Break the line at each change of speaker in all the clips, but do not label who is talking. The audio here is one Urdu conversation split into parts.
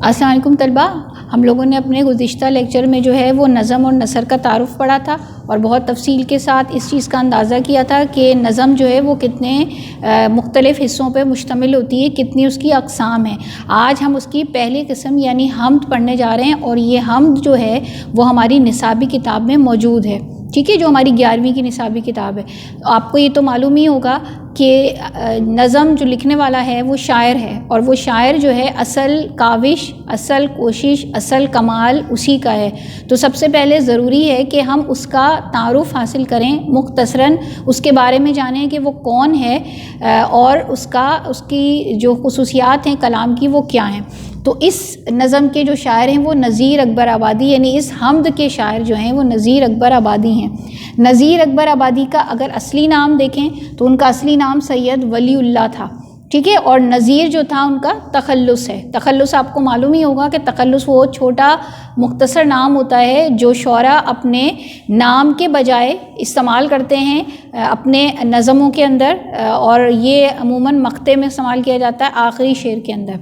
السلام علیکم طلبہ، ہم لوگوں نے اپنے گزشتہ لیکچر میں جو ہے وہ نظم اور نثر کا تعارف پڑھا تھا اور بہت تفصیل کے ساتھ اس چیز کا اندازہ کیا تھا کہ نظم جو ہے وہ کتنے مختلف حصوں پہ مشتمل ہوتی ہے، کتنی اس کی اقسام ہیں۔ آج ہم اس کی پہلی قسم یعنی حمد پڑھنے جا رہے ہیں اور یہ حمد جو ہے وہ ہماری نصابی کتاب میں موجود ہے، ٹھیک ہے، جو ہماری 11ویں کی نصابی کتاب ہے۔ آپ کو یہ تو معلوم ہی ہوگا کہ نظم جو لکھنے والا ہے وہ شاعر ہے، اور وہ شاعر جو ہے اصل کاوش، اصل کوشش، اصل کمال اسی کا ہے۔ تو سب سے پہلے ضروری ہے کہ ہم اس کا تعارف حاصل کریں، مختصراً اس کے بارے میں جانیں کہ وہ کون ہے اور اس کی جو خصوصیات ہیں کلام کی وہ کیا ہیں۔ تو اس نظم کے جو شاعر ہیں وہ نذیر اکبر آبادی، یعنی اس حمد کے شاعر جو ہیں وہ نذیر اکبر آبادی ہیں۔ نذیر اکبر آبادی کا اگر اصلی نام دیکھیں تو ان کا اصلی نام سید ولی اللہ تھا، ٹھیک ہے، اور نذیر جو تھا ان کا تخلص ہے۔ تخلص آپ کو معلوم ہی ہوگا کہ تخلص وہ چھوٹا مختصر نام ہوتا ہے جو شعراء اپنے نام کے بجائے استعمال کرتے ہیں اپنے نظموں کے اندر، اور یہ عموماً مقطع میں استعمال کیا جاتا ہے آخری شعر کے اندر،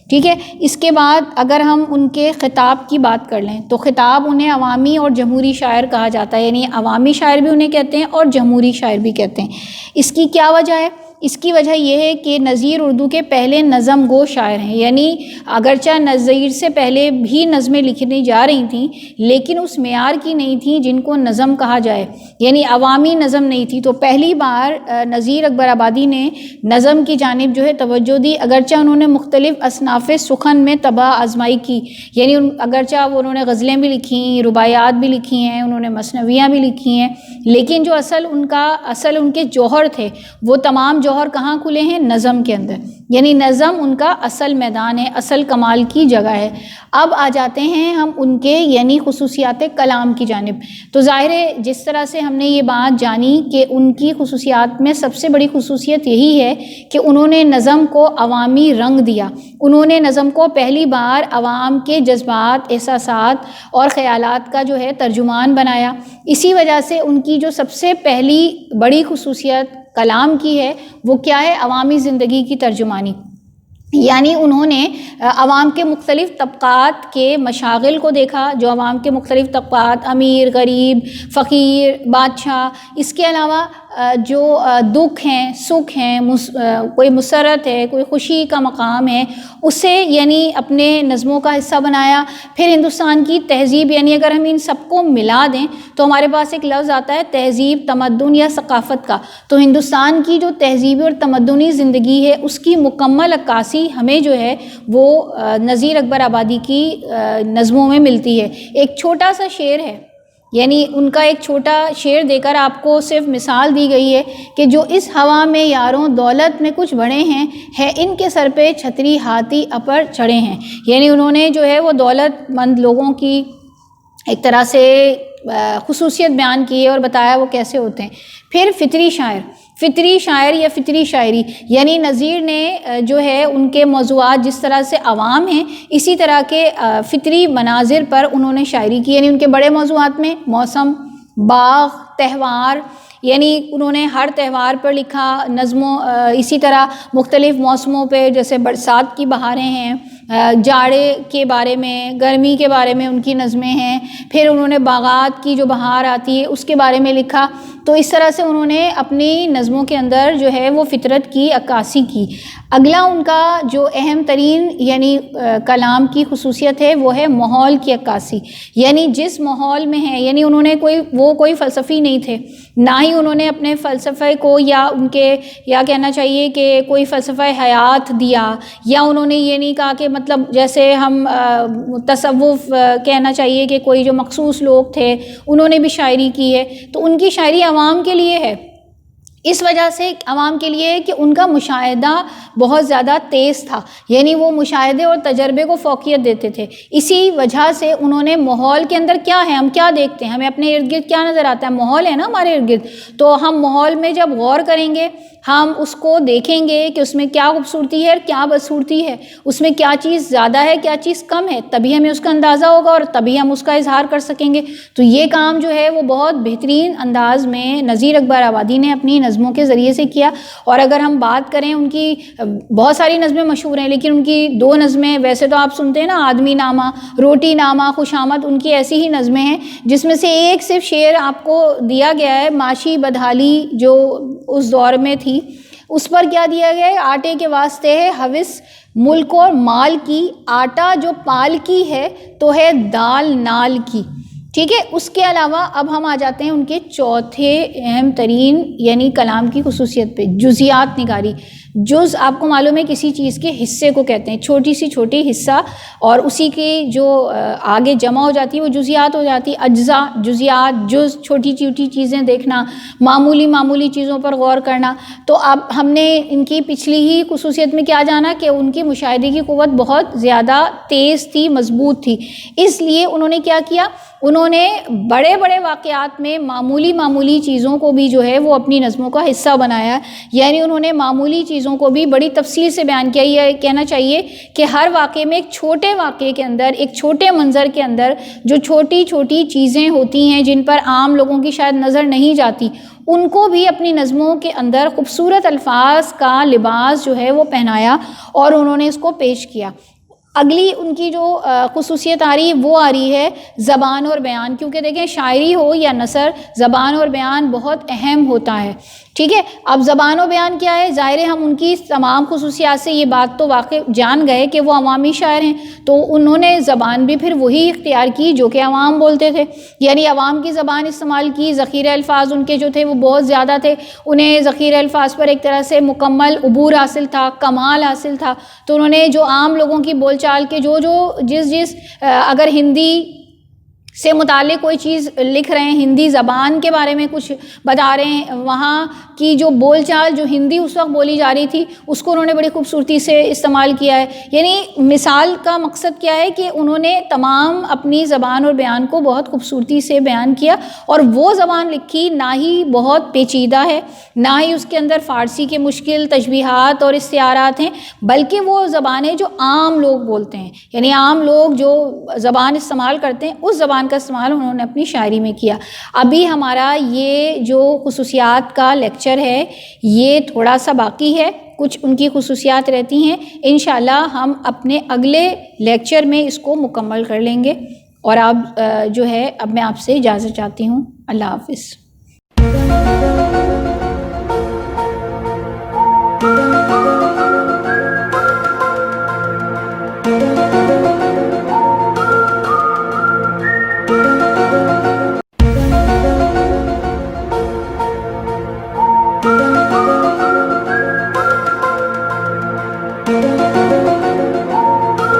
ٹھیک ہے۔ اس کے بعد اگر ہم ان کے خطاب کی بات کر لیں تو خطاب انہیں عوامی اور جمہوری شاعر کہا جاتا ہے، یعنی عوامی شاعر بھی انہیں کہتے ہیں اور جمہوری شاعر بھی کہتے ہیں۔ اس کی کیا وجہ ہے؟ اس کی وجہ یہ ہے کہ نذیر اردو کے پہلے نظم گو شاعر ہیں، یعنی اگرچہ نذیر سے پہلے بھی نظمیں لکھنی جا رہی تھیں لیکن اس معیار کی نہیں تھیں جن کو نظم کہا جائے، یعنی عوامی نظم نہیں تھی۔ تو پہلی بار نذیر اکبر آبادی نے نظم کی جانب جو ہے توجہ دی، اگرچہ انہوں نے مختلف اصناف سخن میں طبع آزمائی کی، یعنی اگرچہ انہوں نے غزلیں بھی لکھی، رباعیات بھی لکھی ہیں، انہوں نے مثنویاں بھی لکھی ہیں، لیکن جو اصل ان کے جوہر تھے وہ تمام جوہر کہاں کھلے ہیں؟ نظم کے اندر، یعنی نظم ان کا اصل میدان ہے، اصل کمال کی جگہ ہے۔ اب آ جاتے ہیں ہم ان کے یعنی خصوصیات کلام کی جانب۔ تو ظاہر ہے جس طرح سے ہم نے یہ بات جانی کہ ان کی خصوصیات میں سب سے بڑی خصوصیت یہی ہے کہ انہوں نے نظم کو عوامی رنگ دیا، انہوں نے نظم کو پہلی بار عوام کے جذبات، احساسات اور خیالات کا جو ہے ترجمان بنایا۔ اسی وجہ سے ان کی جو سب سے پہلی بڑی خصوصیت کلام کی ہے وہ کیا ہے؟ عوامی زندگی کی ترجمانی، یعنی انہوں نے عوام کے مختلف طبقات کے مشاغل کو دیکھا، جو عوام کے مختلف طبقات، امیر، غریب، فقیر، بادشاہ، اس کے علاوہ جو دکھ ہیں، سکھ ہیں، کوئی مسرت ہے، کوئی خوشی کا مقام ہے، اسے یعنی اپنے نظموں کا حصہ بنایا۔ پھر ہندوستان کی تہذیب، یعنی اگر ہم ان سب کو ملا دیں تو ہمارے پاس ایک لفظ آتا ہے تہذیب، تمدن یا ثقافت کا۔ تو ہندوستان کی جو تہذیبی اور تمدنی زندگی ہے اس کی مکمل عکاسی ہمیں جو ہے وہ نذیر اکبر آبادی کی نظموں میں ملتی ہے۔ ایک چھوٹا سا شعر ہے، یعنی ان کا ایک چھوٹا شعر دے کر آپ کو صرف مثال دی گئی ہے کہ جو اس ہوا میں یاروں دولت میں کچھ بڑے ہیں، ہے ان کے سر پہ چھتری ہاتھی اپر چڑھے ہیں، یعنی انہوں نے جو ہے وہ دولت مند لوگوں کی ایک طرح سے خصوصیت بیان کی ہے اور بتایا وہ کیسے ہوتے ہیں۔ پھر فطری شاعر یا فطری شاعری، یعنی نذیر نے جو ہے ان کے موضوعات جس طرح سے عوام ہیں اسی طرح کے فطری مناظر پر انہوں نے شاعری کی، یعنی ان کے بڑے موضوعات میں موسم، باغ، تہوار، یعنی انہوں نے ہر تہوار پر لکھا نظموں، اسی طرح مختلف موسموں پہ جیسے برسات کی بہاریں ہیں، جاڑے کے بارے میں، گرمی کے بارے میں ان کی نظمیں ہیں، پھر انہوں نے باغات کی جو بہار آتی ہے اس کے بارے میں لکھا۔ تو اس طرح سے انہوں نے اپنی نظموں کے اندر جو ہے وہ فطرت کی عکاسی کی۔ اگلا ان کا جو اہم ترین یعنی کلام کی خصوصیت ہے وہ ہے ماحول کی عکاسی، یعنی جس ماحول میں ہے، یعنی انہوں نے کوئی فلسفی نہیں تھے، نہ ہی انہوں نے اپنے فلسفے کو یا کہنا چاہیے کہ کوئی فلسفہ حیات دیا، یا انہوں نے یہ نہیں کہا کہ مطلب جیسے ہم تصوف کہنا چاہیے کہ کوئی جو مخصوص لوگ تھے انہوں نے بھی شاعری کی ہے۔ تو ان کی شاعری عوام کے لیے ہے، اس وجہ سے عوام کے لیے کہ ان کا مشاہدہ بہت زیادہ تیز تھا، یعنی وہ مشاہدے اور تجربے کو فوقیت دیتے تھے۔ اسی وجہ سے انہوں نے ماحول کے اندر کیا ہے، ہم کیا دیکھتے ہیں، ہمیں اپنے ارد گرد کیا نظر آتا ہے، ماحول ہے نا ہمارے ارد گرد، تو ہم ماحول میں جب غور کریں گے ہم اس کو دیکھیں گے کہ اس میں کیا خوبصورتی ہے اور کیا بدصورتی ہے، اس میں کیا چیز زیادہ ہے کیا چیز کم ہے، تبھی ہمیں اس کا اندازہ ہوگا اور تبھی ہم اس کا اظہار کر سکیں گے۔ تو یہ کام جو ہے وہ بہت بہترین انداز میں نذیر اکبر آبادی نے اپنی نظموں کے ذریعے سے کیا. اور اگر ہم بات کریں ان کی بہت ساری نظمیں مشہور ہیں لیکن ان کی 2 نظمیں ویسے تو آپ سنتے ہیں نا، آدمی نامہ، روٹی نامہ، خوش آمد، ان کی ایسی ہی نظمیں ہیں جس میں سے ایک صرف شعر آپ کو دیا گیا ہے. معاشی بدحالی جو اس دور میں تھی اس پر کیا دیا گیا ہے، آٹے کے واسطے ہے ہوس ملک اور مال کی، آٹا جو پال کی ہے تو ہے دال نال کی. ٹھیک ہے. اس کے علاوہ اب ہم آ جاتے ہیں ان کے چوتھے اہم ترین یعنی کلام کی خصوصیت پہ، جزیات نگاری. جز آپ کو معلوم ہے کسی چیز کے حصے کو کہتے ہیں، چھوٹی سی چھوٹی حصہ، اور اسی کی جو آگے جمع ہو جاتی ہے وہ جزیات ہو جاتی ہے. اجزاء، جزیات، جز، چھوٹی چھوٹی چیزیں دیکھنا، معمولی چیزوں پر غور کرنا. تو اب ہم نے ان کی پچھلی ہی خصوصیت میں کیا جانا کہ ان کی مشاہدے کی قوت بہت زیادہ تیز تھی، مضبوط تھی. اس لیے انہوں نے کیا کیا، انہوں نے بڑے بڑے واقعات میں معمولی چیزوں کو بھی جو ہے وہ اپنی نظموں کا حصہ بنایا. یعنی انہوں نے معمولی چیزوں کو بھی بڑی تفصیل سے بیان کیا. یہ کہنا چاہیے کہ ہر واقعے میں ایک چھوٹے واقعے کے اندر، ایک چھوٹے منظر کے اندر جو چھوٹی چھوٹی چیزیں ہوتی ہیں جن پر عام لوگوں کی شاید نظر نہیں جاتی، ان کو بھی اپنی نظموں کے اندر خوبصورت الفاظ کا لباس جو ہے وہ پہنایا اور انہوں نے اس کو پیش کیا. اگلی ان کی جو خصوصیت آ رہی ہے وہ آ رہی ہے زبان اور بیان. کیونکہ دیکھیں شاعری ہو یا نثر، زبان اور بیان بہت اہم ہوتا ہے. ٹھیک ہے. اب زبان و بیان کیا ہے، ظاہر ہے ہم ان کی تمام خصوصیات سے یہ بات تو واقع جان گئے کہ وہ عوامی شاعر ہیں، تو انہوں نے زبان بھی پھر وہی اختیار کی جو کہ عوام بولتے تھے، یعنی عوام کی زبان استعمال کی. ذخیرہ الفاظ ان کے جو تھے وہ بہت زیادہ تھے، انہیں ذخیرہ الفاظ پر ایک طرح سے مکمل عبور حاصل تھا، کمال حاصل تھا. تو انہوں نے جو عام لوگوں کی بول چال کے جس اگر ہندی سے متعلق کوئی چیز لکھ رہے ہیں، ہندی زبان کے بارے میں کچھ بتا رہے ہیں، وہاں کی جو بول چال جو ہندی اس وقت بولی جا رہی تھی اس کو انہوں نے بڑی خوبصورتی سے استعمال کیا ہے. یعنی مثال کا مقصد کیا ہے کہ انہوں نے تمام اپنی زبان اور بیان کو بہت خوبصورتی سے بیان کیا، اور وہ زبان لکھی نہ ہی بہت پیچیدہ ہے، نہ ہی اس کے اندر فارسی کے مشکل تشبیہات اور استعارات ہیں، بلکہ وہ زبانیں جو عام لوگ بولتے ہیں، یعنی عام لوگ جو زبان استعمال کرتے ہیں اس زبان کا استعمال انہوں نے اپنی شاعری میں کیا. ابھی ہمارا یہ جو خصوصیات کا لیکچر ہے یہ تھوڑا سا باقی ہے، کچھ ان کی خصوصیات رہتی ہیں. انشاءاللہ ہم اپنے اگلے لیکچر میں اس کو مکمل کر لیں گے. اور اب جو ہے اب میں آپ سے اجازت چاہتی ہوں. اللہ حافظ.